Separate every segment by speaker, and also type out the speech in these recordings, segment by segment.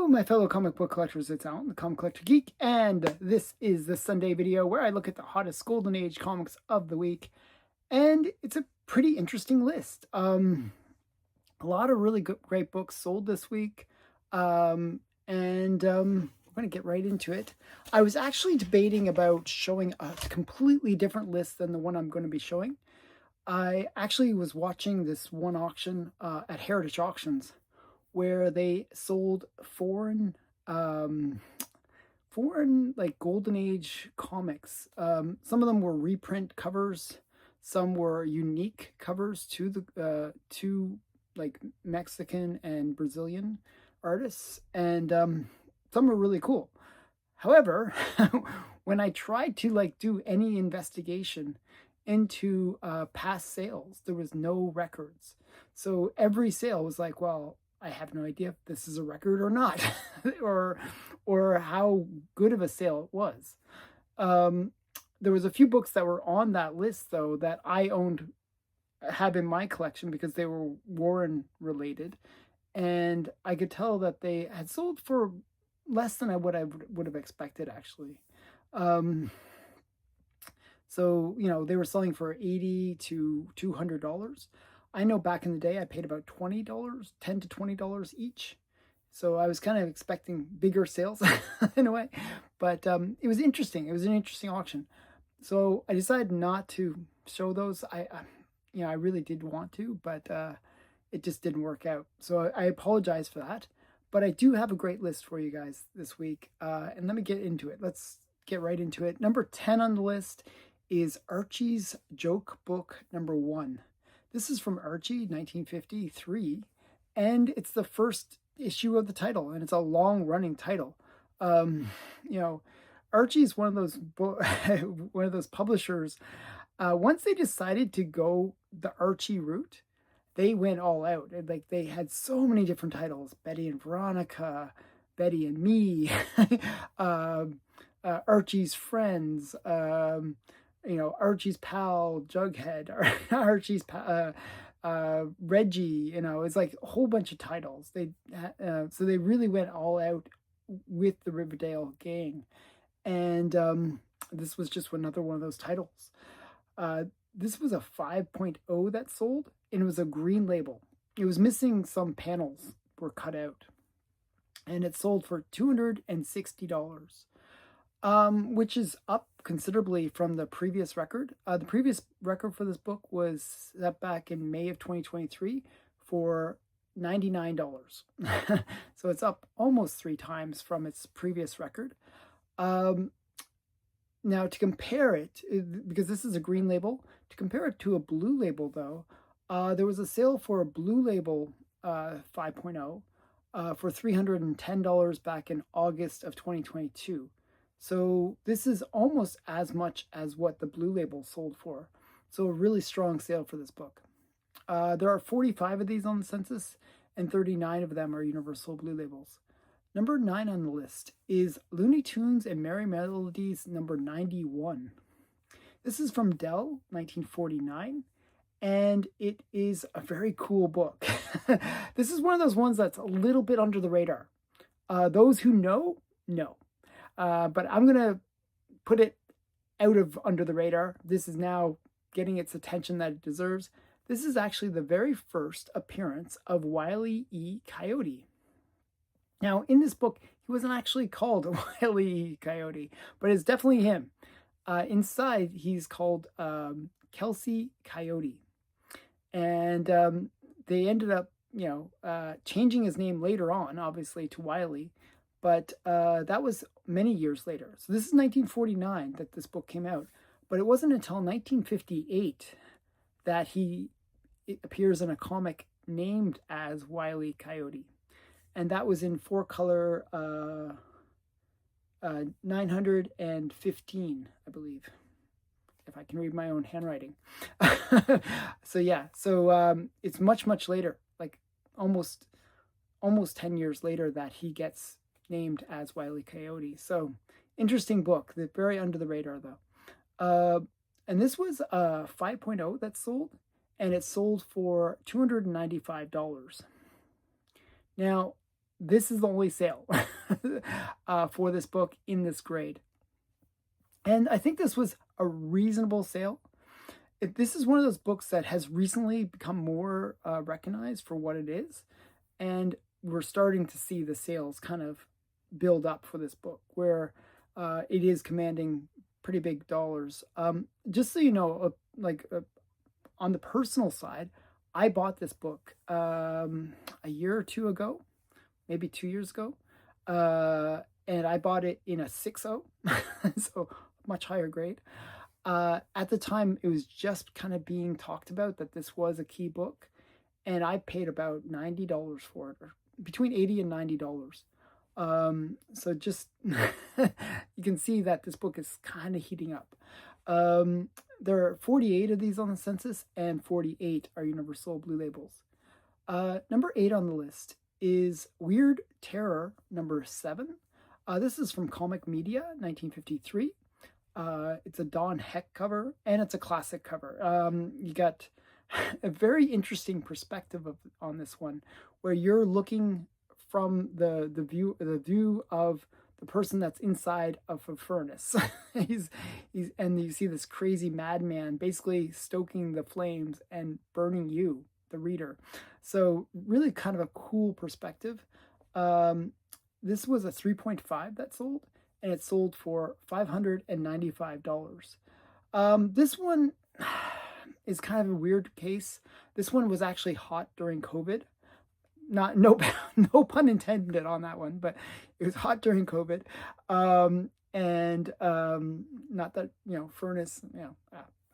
Speaker 1: my fellow comic book collectors. It's Alan, the Comic Collector Geek, and this is the Sunday video where I look at the hottest Golden Age comics of the week. And it's a pretty interesting list. A lot of really great books sold this week. We're going to get right into it. I was actually debating about showing a completely different list than the one I'm going to be showing. I actually was watching this one auction at Heritage Auctions where they sold foreign like Golden Age comics. Some of them were reprint covers, some were unique covers to the like Mexican and Brazilian artists, and some were really cool. However, when I tried to do any investigation into past sales, there was no records. So every sale was like, well, I have no idea if this is a record or not, or how good of a sale it was. There was a few books that were on that list though that I have in my collection because they were Warren related, and I could tell that they had sold for less than I would have expected actually. So they were selling for $80 to $200. I know back in the day I paid about $20, $10 to $20 each. So I was kind of expecting bigger sales in a way, but it was interesting. It was an interesting auction. So I decided not to show those. I really did want to, but it just didn't work out. So I apologize for that. But I do have a great list for you guys this week. And let me get into it. Let's get right into it. Number 10 on the list is Archie's Joke Book number 1. This is from Archie, 1953, and it's the first issue of the title, and it's a long-running title. Archie is one of those publishers. Once they decided to go the Archie route, they went all out. Like they had so many different titles: Betty and Veronica, Betty and Me, Archie's Friends. Archie's Pal, Jughead, Archie's Reggie. It's like a whole bunch of titles. So they really went all out with the Riverdale gang, and this was just another one of those titles. This was a 5.0 that sold, and it was a green label. It was missing some panels were cut out, and it sold for $260. Which is up considerably from the previous record. The previous record for this book was set back in May of 2023 for $99. So it's up almost 3 times from its previous record. Now to compare it, because this is a green label, to compare it to a blue label though, there was a sale for a blue label 5.0 for $310 back in August of 2022. So this is almost as much as what the blue label sold for. So a really strong sale for this book. There are 45 of these on the census, and 39 of them are Universal Blue Labels. Number 9 on the list is Looney Tunes and Merry Melodies number 91. This is from Dell, 1949, and it is a very cool book. This is one of those ones that's a little bit under the radar. Those who know. But I'm going to put it out of under the radar. This is now getting its attention that it deserves. This is actually the very first appearance of Wile E. Coyote. Now, in this book, he wasn't actually called Wile E. Coyote, but it's definitely him. Inside, he's called Kelsey Coyote. And they ended up, changing his name later on, obviously, to Wiley. But that was many years later. So this is 1949 that this book came out. But it wasn't until 1958 that he appears in a comic named as Wile E. Coyote. And that was in 4-color 915, I believe, if I can read my own handwriting. So it's much later, like almost 10 years later, that he gets named as Wile E. Coyote. So interesting book. They're very under the radar though. And this was a 5.0 that sold, and it sold for $295. Now, this is the only sale for this book in this grade. And I think this was a reasonable sale. This is one of those books that has recently become more recognized for what it is. And we're starting to see the sales kind of build up for this book, where it is commanding pretty big dollars. Just so you know, on the personal side, I bought this book a year or two ago, maybe 2 years ago, and I bought it in a 6.0, so much higher grade. At the time, it was just kind of being talked about that this was a key book, and I paid about $90 for it, or between $80 and $90. So just you can see that this book is kind of heating up. There are 48 of these on the census, and 48 are Universal Blue Labels. Number 8 on the list is Weird Terror, number 7. This is from Comic Media, 1953. It's a Don Heck cover, and it's a classic cover. You got a very interesting perspective on this one, where you're looking from the view of the person that's inside of a furnace. he's and you see this crazy madman basically stoking the flames and burning you, the reader. So really kind of a cool perspective. This was a 3.5 that sold, and it sold for $595. This one is kind of a weird case. This one was actually hot during COVID. No pun intended on that one, but it was hot during COVID. Not that, furnace,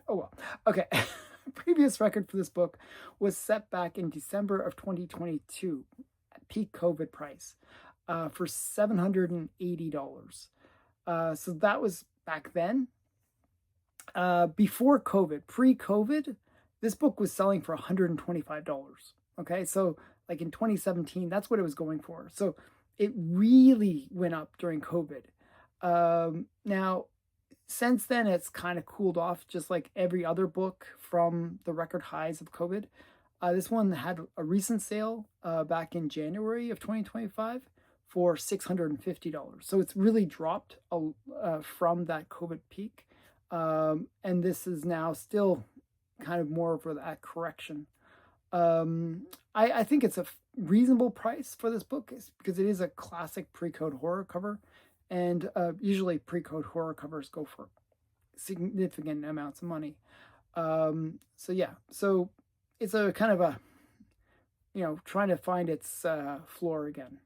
Speaker 1: oh well. Okay. Previous record for this book was set back in December of 2022 at peak COVID price for $780. So that was back then. Before COVID, pre-COVID, this book was selling for $125. Okay, so like in 2017, that's what it was going for. So it really went up during COVID. Now, since then, it's kind of cooled off, just like every other book from the record highs of COVID. This one had a recent sale back in January of 2025 for $650. So it's really dropped from that COVID peak. And this is now still kind of more for that correction. I think it's a reasonable price for this book, because it is a classic pre-code horror cover, and usually pre-code horror covers go for significant amounts of money. So it's a kind of a, trying to find its floor again.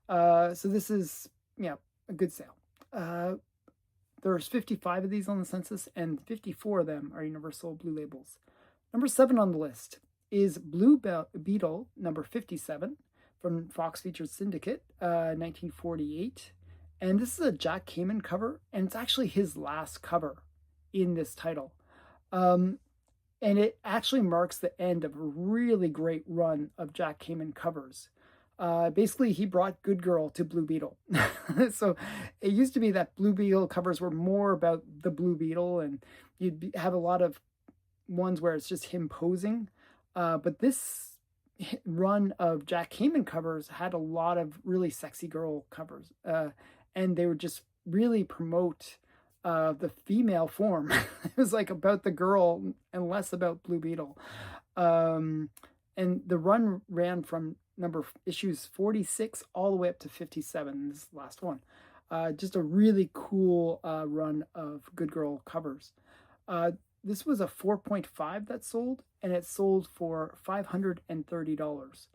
Speaker 1: So this is, a good sale. There's 55 of these on the census, and 54 of them are Universal Blue Labels. Number 7 on the list is Blue Beetle, number 57, from Fox Featured Syndicate, 1948. And this is a Jack Kamen cover, and it's actually his last cover in this title. And it actually marks the end of a really great run of Jack Kamen covers. Basically, he brought Good Girl to Blue Beetle. So it used to be that Blue Beetle covers were more about the Blue Beetle, and you'd have a lot of ones where it's just him posing. But this run of Jack Kamen covers had a lot of really sexy girl covers. And they would just really promote the female form. It was like about the girl and less about Blue Beetle. And the run ran from issues 46 all the way up to 57, this last one. Just a really cool run of Good Girl covers. This was a 4.5 that sold, and it sold for $530.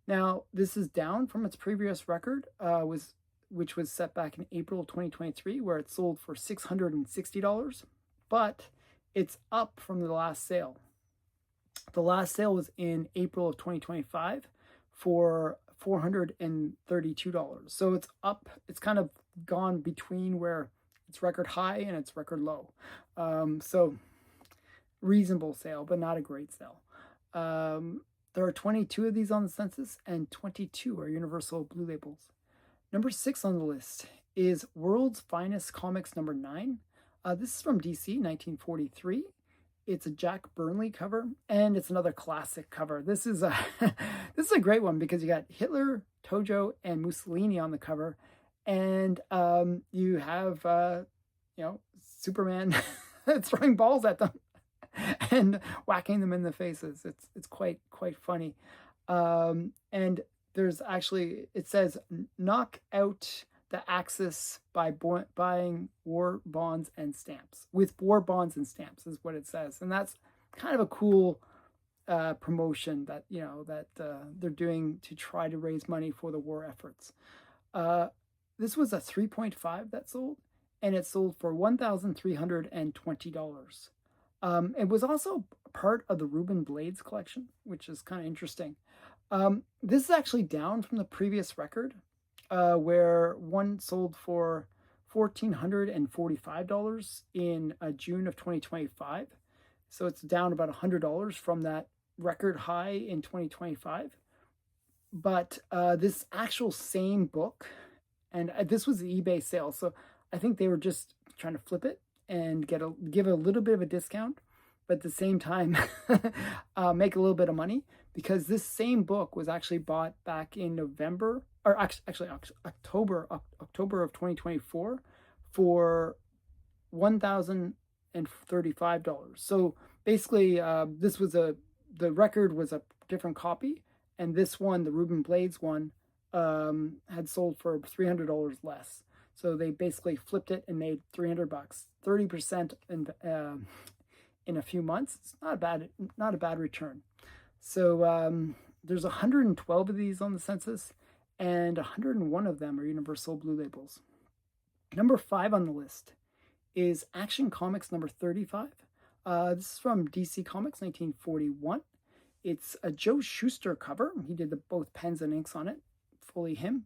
Speaker 1: Now, this is down from its previous record, which was set back in April of 2023, where it sold for $660, but it's up from the last sale. The last sale was in April of 2025 for $432. So it's up. It's kind of gone between where it's record high and it's record low. So reasonable sale, but not a great sale. There are 22 of these on the census, and 22 are Universal Blue Labels. Number 6 on the list is World's Finest Comics number 9. This is from DC, 1943. It's a Jack Burnley cover, and it's another classic cover. This is a this is a great one because you got Hitler Tojo and Mussolini on the cover, and you have Superman throwing balls at them and whacking them in the faces. It's quite funny, and there's actually, it says, knock out the Axis by buying war bonds and stamps. With war bonds and stamps is what it says, and that's kind of a cool promotion that they're doing to try to raise money for the war efforts. This was a 3.5 that sold, and it sold for $1,320. It was also part of the Rubin Blades collection, which is kind of interesting. This is actually down from the previous record, where one sold for $1,445 in June of 2025. So it's down about $100 from that record high in 2025. But this actual same book, and this was the eBay sale, so I think they were just trying to flip it and give a little bit of a discount, but at the same time make a little bit of money, because this same book was actually bought back in November, or actually October of 2024 for $1,035. So basically, the record was a different copy, and this one, the Rubin Blades one, had sold for $300 less. So they basically flipped it and made $300, 30% in a few months. It's not a bad return. So there's 112 of these on the census, and 101 of them are Universal Blue Labels. Number 5 on the list is Action Comics number 35. This is from DC Comics 1941. It's a Joe Shuster cover. He did both pens and inks on it, fully him.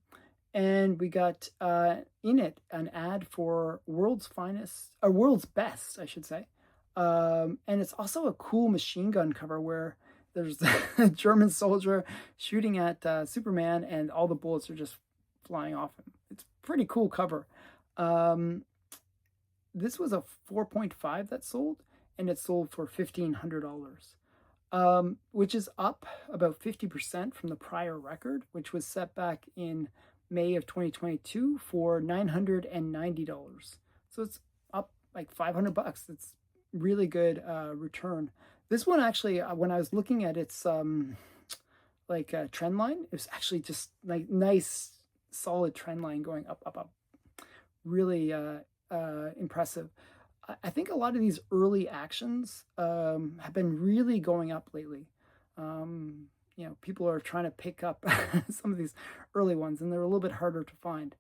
Speaker 1: And we got in it an ad for World's Best, I should say. And it's also a cool machine gun cover where there's a German soldier shooting at Superman, and all the bullets are just flying off him. It's a pretty cool cover. This was a 4.5 that sold, and it sold for $1,500, which is up about 50% from the prior record, which was set back in May of 2022 for $990. So it's up like $500. It's really good return. This one actually, when I was looking at its trend line, it was actually just like nice, solid trend line going up. Really impressive. I think a lot of these early actions have been really going up lately. People are trying to pick up some of these early ones, and they're a little bit harder to find.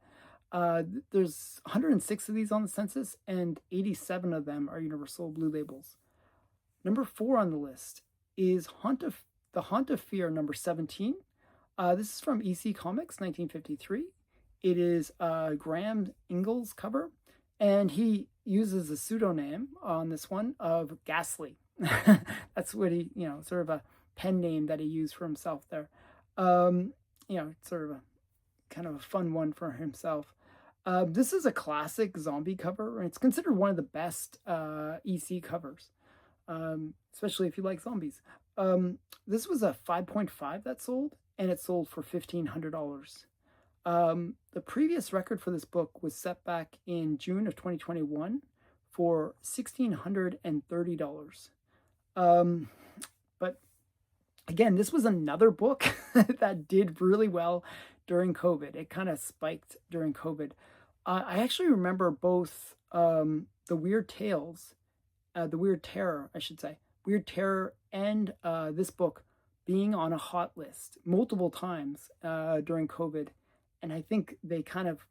Speaker 1: There's 106 of these on the census, and 87 of them are Universal Blue Labels. Number 4 on the list is The Haunt of Fear, number 17. This is from EC Comics, 1953. It is Graham Ingles cover, and he uses a pseudonym on this one of Ghastly. That's what he, sort of a pen name that he used for himself there. Sort of a kind of a fun one for himself. This is a classic zombie cover, and it's considered one of the best EC covers, especially if you like zombies. This was a 5.5 that sold, and it sold for $1,500. The previous record for this book was set back in June of 2021 for $1,630. But again, this was another book that did really well during COVID. It kind of spiked during COVID. I actually remember both the Weird Tales, the Weird Terror, I should say, Weird Terror, and this book being on a hot list multiple times during COVID. And I think they kind of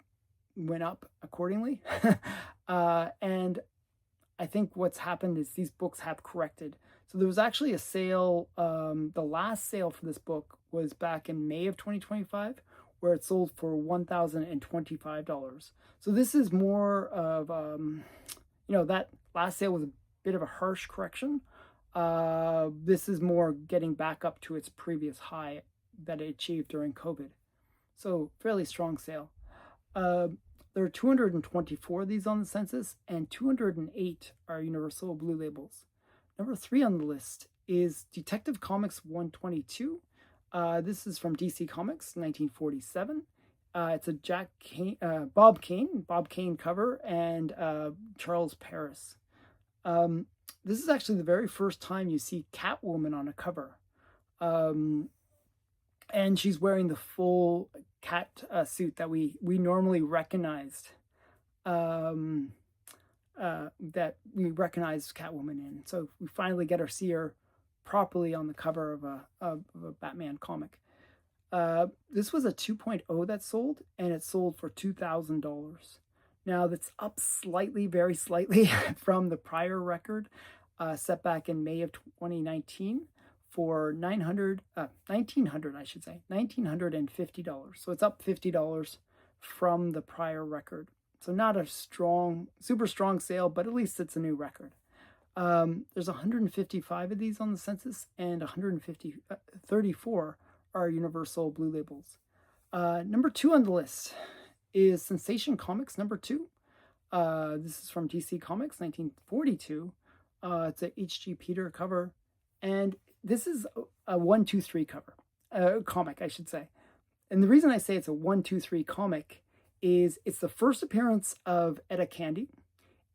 Speaker 1: went up accordingly. And I think what's happened is these books have corrected. So there was actually a sale. The last sale for this book was back in May of 2025, where it sold for $1,025. So this is more of, that last sale was a bit of a harsh correction. This is more getting back up to its previous high that it achieved during COVID. So fairly strong sale. There are 224 of these on the census, and 208 are Universal Blue Labels. Number 3 on the list is Detective Comics 122. This is from DC Comics, 1947. It's a Bob Kane cover, and Charles Paris. Um, this is actually the very first time you see Catwoman on a cover. Um, and she's wearing the full cat suit that we normally recognized, um, that we recognize Catwoman in. So we finally get to see her properly on the cover of a Batman comic. This was a 2.0 that sold, and it sold for $2,000. Now that's up slightly, very slightly, from the prior record, set back in May of 2019 for $1900, I should say, $1,950. So it's up $50 from the prior record. So not a super strong sale, but at least it's a new record. There's 155 of these on the census, and 34 are Universal Blue Labels. Number 2 on the list is Sensation Comics number 2. This is from DC Comics, 1942. It's a H.G. Peter cover, and this is a 1-2-3 comic, I should say. And the reason I say it's a 1-2-3 comic is it's the first appearance of Etta Candy,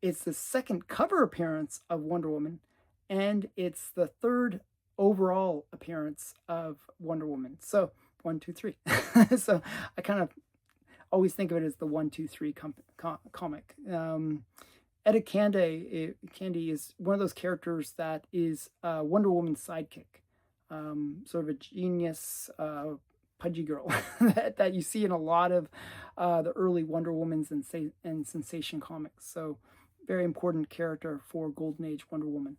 Speaker 1: it's the second cover appearance of Wonder Woman, and it's the third overall appearance of Wonder Woman. So 1-2-3. So I kind of always think of it as the 1-2-3 comic. Etta Candy is one of those characters that is Wonder Woman's sidekick, sort of a genius, pudgy girl that you see in a lot of the early Wonder Woman's and Sensation comics. So very important character for Golden Age Wonder Woman.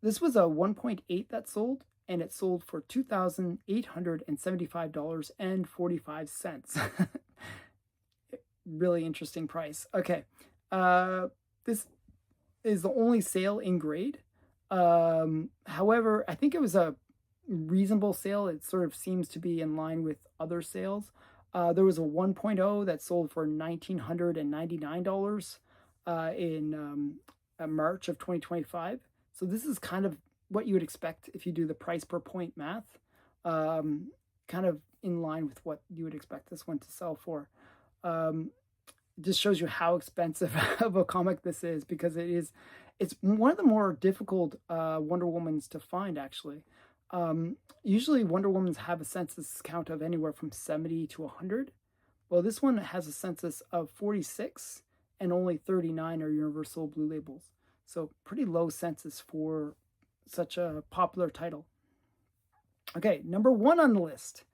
Speaker 1: This was a 1.8 that sold, and it sold for $2,875.45. Really interesting price. Okay. This is the only sale in grade. However, I think it was a reasonable sale. It sort of seems to be in line with other sales. There was a 1.0 that sold for $1,999 in March of 2025. So this is kind of what you would expect if you do the price per point math, kind of in line with what you would expect this one to sell for. It just shows you how expensive of a comic this is, because it's one of the more difficult Wonder Womans to find, actually. Usually Wonder Womans have a census count of anywhere from 70 to 100. Well, this one has a census of 46, and only 39 are Universal Blue Labels. So pretty low census for such a popular title. Okay, number 1 on the list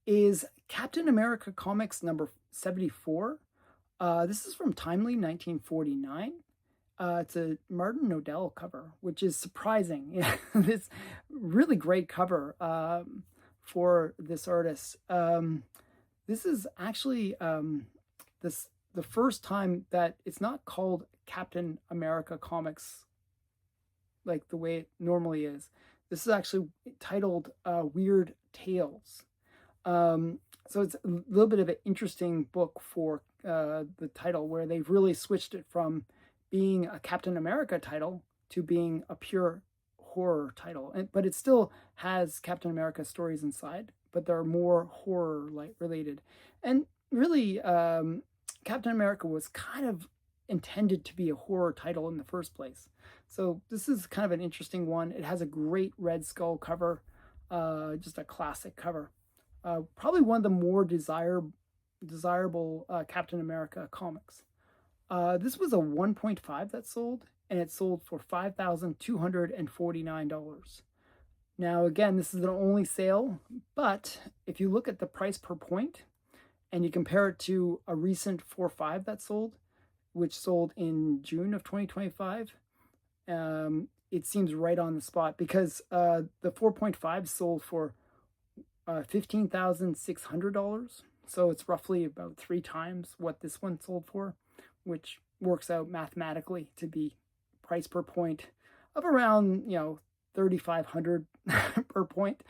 Speaker 1: is Captain America Comics number 74. This is from Timely, 1949. It's a Martin Nodell cover, which is surprising. This really great cover for this artist. This is actually the first time that it's not called Captain America Comics like the way it normally is. This is actually titled Weird Tales. So it's a little bit of an interesting book for the title, where they've really switched it from being a Captain America title to being a pure horror title. But it still has Captain America stories inside, but they're more horror like related. And really, Captain America was kind of intended to be a horror title in the first place. So this is kind of an interesting one. It has a great Red Skull cover, just a classic cover. Probably one of the more desirable Captain America comics. This was a 1.5 that sold, and it sold for $5,249. Now, again, this is an only sale, but if you look at the price per point and you compare it to a recent 4.5 that sold, which sold in June of 2025, it seems right on the spot, because the 4.5 sold for $15,600. So it's roughly about 3 times what this one sold for, which works out mathematically to be price per point of around, $3,500 per point.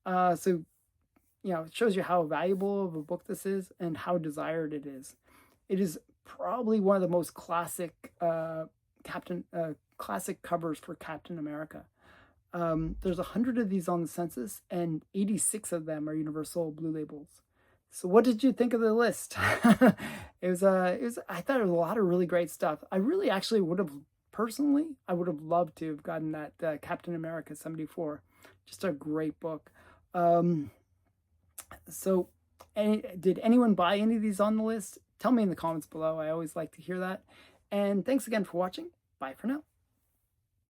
Speaker 1: So, it shows you how valuable of a book this is and how desired it is. It is probably one of the most classic classic covers for Captain America. There's 100 of these on the census, and 86 of them are Universal Blue Labels. So, what did you think of the list? I thought it was a lot of really great stuff. I really actually would have, personally, I would have loved to have gotten that Captain America 74. Just a great book. So, did anyone buy any of these on the list? Tell me in the comments below. I always like to hear that. And thanks again for watching. Bye for now.